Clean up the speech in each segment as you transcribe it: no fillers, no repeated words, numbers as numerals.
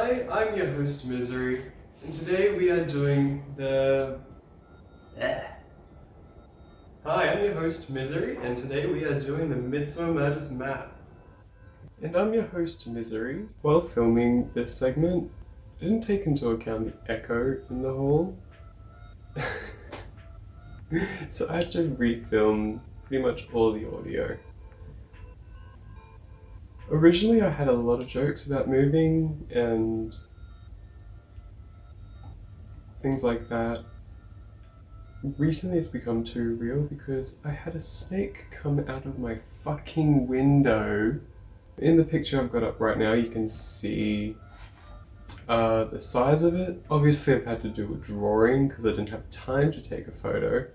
Hi, I'm your host Misery, and today we are doing the... Hi, I'm your host Misery, and today we are doing the Midsomer Murders map. And I'm your host Misery. While filming this segment, didn't take into account the echo in the hall. So I had to refilm pretty much all the audio. Originally I had a lot of jokes about moving and things like that. Recently it's become too real because I had a snake come out of my fucking window. In the picture I've got up right now you can see the size of it. Obviously I've had to do a drawing because I didn't have time to take a photo.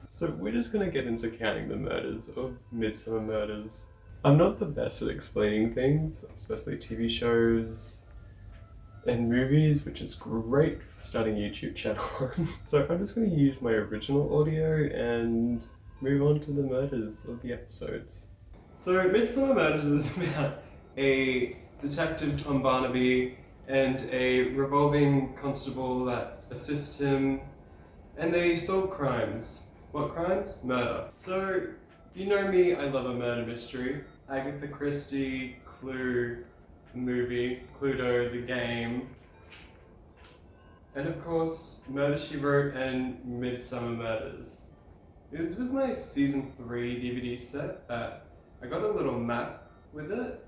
So we're just gonna get into counting the murders of Midsomer Murders. I'm not the best at explaining things, especially TV shows and movies, which is great for starting a YouTube channel on. So I'm just going to use my original audio and move on to the murders of the episodes. So Midsomer Murders is about a detective, Tom Barnaby, and a revolving constable that assists him, and they solve crimes. What crimes? Murder. So if you know me, I love a murder mystery. Agatha Christie, Clue, movie, Cluedo, the game, and of course Murder, She Wrote and Midsomer Murders. It was with my season 3 DVD set that I got a little map with it.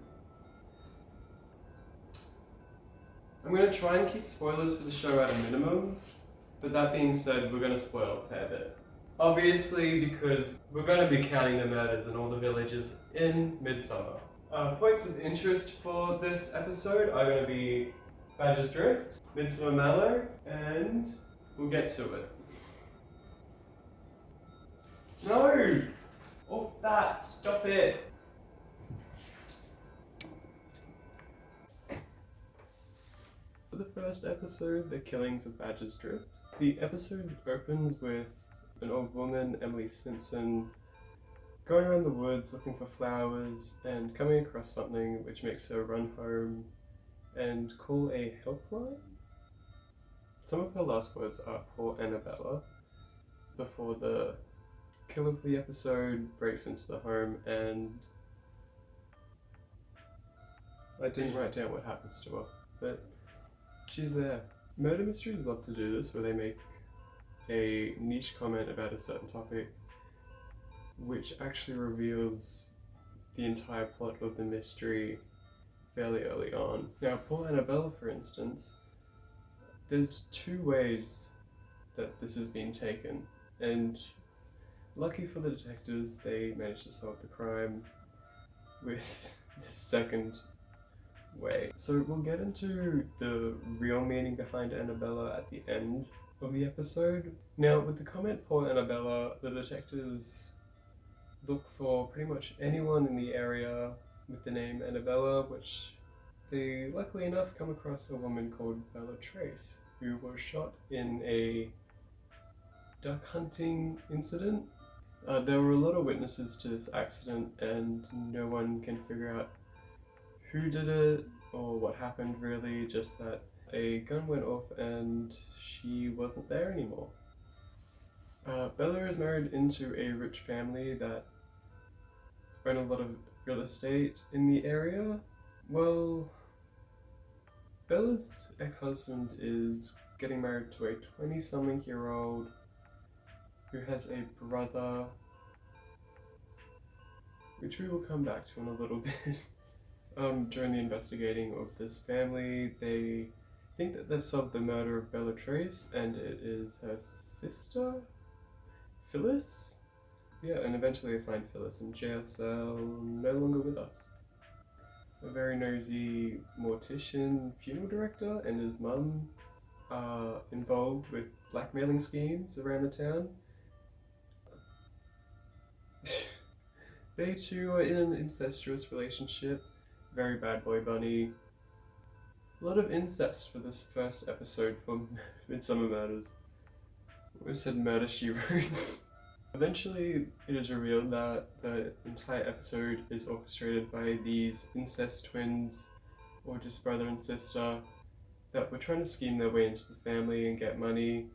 I'm going to try and keep spoilers for the show at a minimum, but that being said, we're going to spoil a fair bit. Obviously because we're going to be counting the murders in all the villages in Midsomer. Points of interest for this episode are going to be Badger's Drift, Midsomer Mallow, and we'll get to it. No! Off that! Stop it! For the first episode, The Killings of Badger's Drift, the episode opens with an old woman, Emily Simpson, going around the woods looking for flowers and coming across something which makes her run home and call a helpline. Some of her last words are "Poor Annabella" before the killer of the episode breaks into the home, and I didn't write down what happens to her, but she's there. Murder mysteries love to do this, where they make a niche comment about a certain topic which actually reveals the entire plot of the mystery fairly early on. Now, Poor Annabella, for instance, there's two ways that this has been taken, and lucky for the detectives, they managed to solve the crime with the second way. So we'll get into the real meaning behind Annabella at the end of the episode. Now, with the comment "Poor Annabella," the detectives look for pretty much anyone in the area with the name Annabella, which they luckily enough come across a woman called Bella Trace, who was shot in a duck hunting incident. There were a lot of witnesses to this accident and no one can figure out who did it or what happened really, just that a gun went off and she wasn't there anymore. Bella is married into a rich family that own a lot of real estate in the area. Well, Bella's ex-husband is getting married to a 20-something-year-old who has a brother, which we will come back to in a little bit. During the investigating of this family, they think that they've solved the murder of Bella Trace, and it is her sister, Phyllis? Yeah, and eventually they find Phyllis in jail cell, no longer with us. A very nosy mortician funeral director and his mum are involved with blackmailing schemes around the town. They too are in an incestuous relationship. Very bad boy bunny. A lot of incest for this first episode for Midsomer Murders. We said Murder, She Wrote. Eventually, it is revealed that the entire episode is orchestrated by these incest twins or just brother and sister that were trying to scheme their way into the family and get money.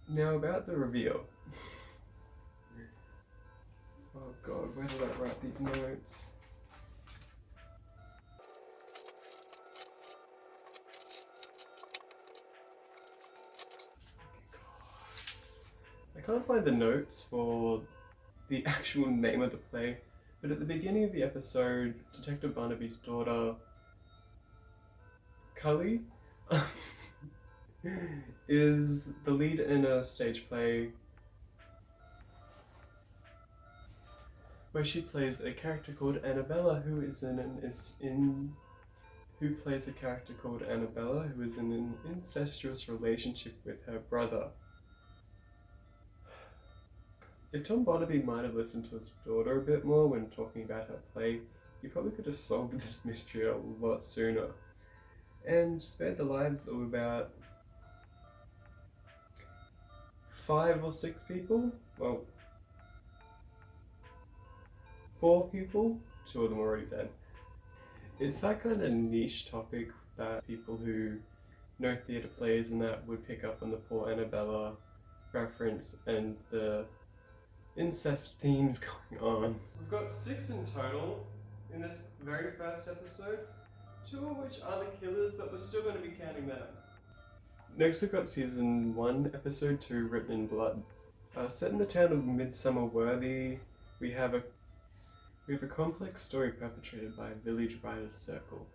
Now about the reveal. Oh god, where did I write these notes? I can't find the notes for the actual name of the play, but at the beginning of the episode, Detective Barnaby's daughter, Cully, is the lead in a stage play where she plays a character called Annabella, who is in an incestuous relationship with her brother. If Tom Barnaby might have listened to his daughter a bit more when talking about her play, he probably could have solved this mystery a lot sooner and spared the lives of about 5 or 6 people. Well, 4 people, 2 of them are already dead. It's that kind of niche topic that people who know theatre plays and that would pick up on the poor Annabella reference and the incest themes going on. We've got 6 in total in this very first episode, 2 of which are the killers, but we're still going to be counting them. Next we've got season 1, episode 2, Written in Blood. Set in the town of Midsomer Worthy, we have a complex story perpetrated by a village writers' circle,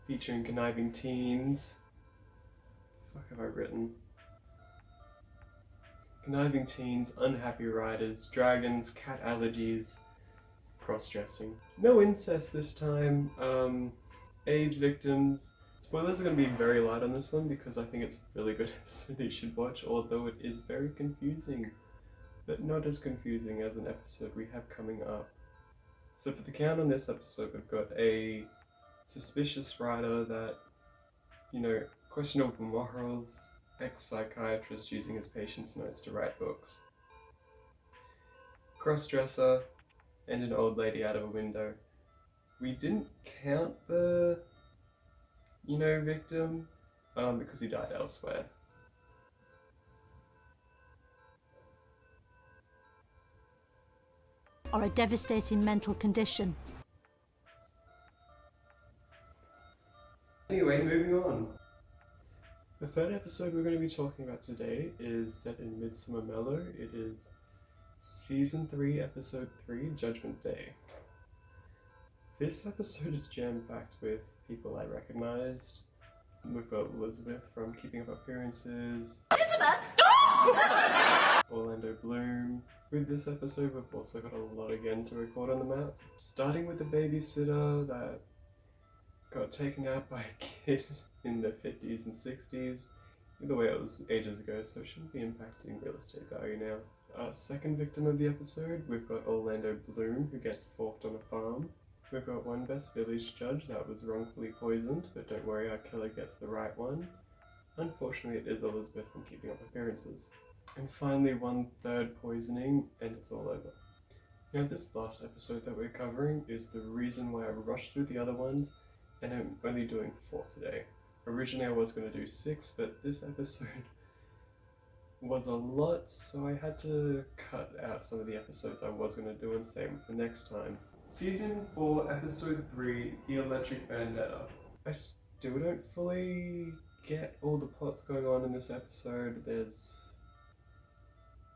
featuring conniving teens. What the fuck have I written? Conniving teens, unhappy writers, dragons, cat allergies, cross-dressing. No incest this time. AIDS victims. Spoilers are going to be very light on this one because I think it's a really good episode that you should watch, although it is very confusing. But not as confusing as an episode we have coming up. So for the count on this episode, we've got a suspicious writer that, questionable morals, ex-psychiatrist using his patient's notes to write books, cross-dresser, and an old lady out of a window. We didn't count the, victim, because he died elsewhere. Or a devastating mental condition. Anyway, moving on. The third episode we're going to be talking about today is set in Midsomer Mellow. It is season 3, episode 3, Judgment Day. This episode is jam-packed with people I recognized. We've got Elizabeth from Keeping Up Appearances. Elizabeth! Orlando Bloom. With this episode, we've also got a lot again to record on the map. Starting with the babysitter that got taken out by a kid in the 50s and 60s. Either way, it was ages ago, so it shouldn't be impacting real estate value now. Second victim of the episode, we've got Orlando Bloom, who gets forked on a farm. We've got one best village judge that was wrongfully poisoned, but don't worry, our killer gets the right one. Unfortunately, it is Elizabeth from Keeping Up Appearances. And finally, one third poisoning, and it's all over. Now, this last episode that we're covering is the reason why I rushed through the other ones, and I'm only doing 4 today. Originally, I was going to do 6, but this episode was a lot, so I had to cut out some of the episodes I was going to do and save them for next time. Season 4, episode 3, The Electric Vendetta. I still don't fully get all the plots going on in this episode.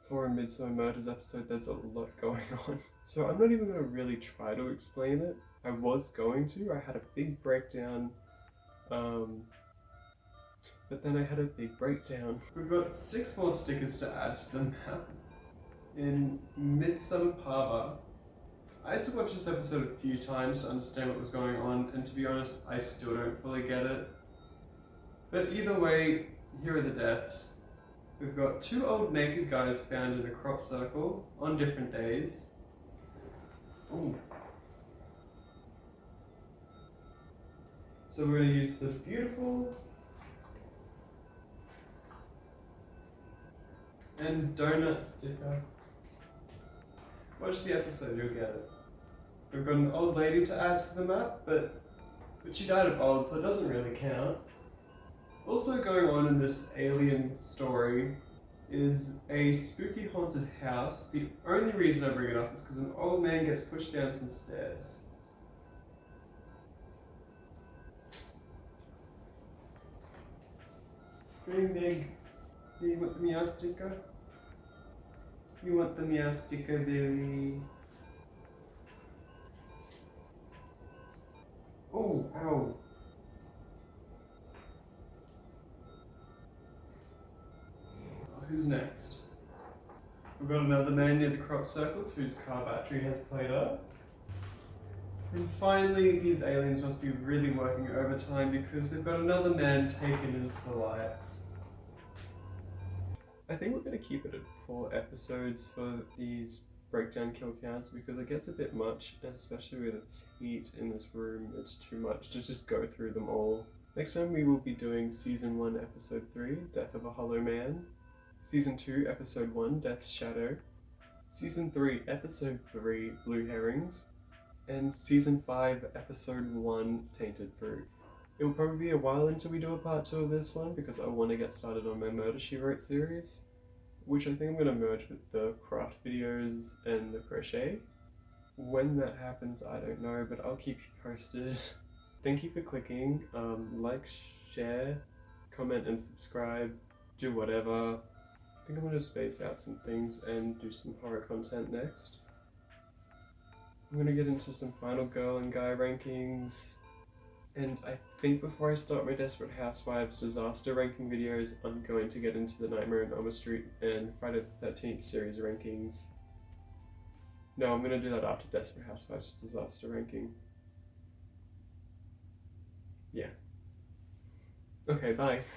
For a Midsomer Murders episode, there's a lot going on. So I'm not even going to really try to explain it. I was going to. I had a big breakdown. But then I had a big breakdown. We've got 6 more stickers to add to the map. In Midsomer Parva. I had to watch this episode a few times to understand what was going on, and to be honest, I still don't fully get it. But either way, here are the deaths. We've got 2 old naked guys found in a crop circle on different days. Ooh. So we're going to use the beautiful and donut sticker. Watch the episode, you'll get it. We've got an old lady to add to the map, but she died of old, so it doesn't really count. Also going on in this alien story is a spooky haunted house. The only reason I bring it up is because an old man gets pushed down some stairs. Dream big. You want the meow sticker? You want the meow sticker, Billy? Oh, ow. Who's next? We've got another man near the crop circles whose car battery has played up. And finally, these aliens must be really working overtime because we've got another man taken into the lights. I think we're going to keep it at 4 episodes for these breakdown kill counts because it gets a bit much, and especially with this heat in this room, it's too much to just go through them all. Next time we will be doing Season 1, Episode 3, Death of a Hollow Man, Season 2, Episode 1, Death's Shadow, Season 3, Episode 3, Blue Herrings, and Season 5, Episode 1, Tainted Fruit. It will probably be a while until we do a part 2 of this one because I want to get started on my Murder, She Wrote series, which I think I'm going to merge with the craft videos and the crochet. When that happens, I don't know, but I'll keep you posted. Thank you for clicking. Like, share, comment and subscribe, do whatever. I think I'm going to space out some things and do some horror content next. I'm going to get into some final girl and guy rankings. And I think before I start my Desperate Housewives disaster ranking videos, I'm going to get into the Nightmare on Elm Street and Friday the 13th series rankings. No, I'm going to do that after Desperate Housewives disaster ranking. Yeah. Okay, bye.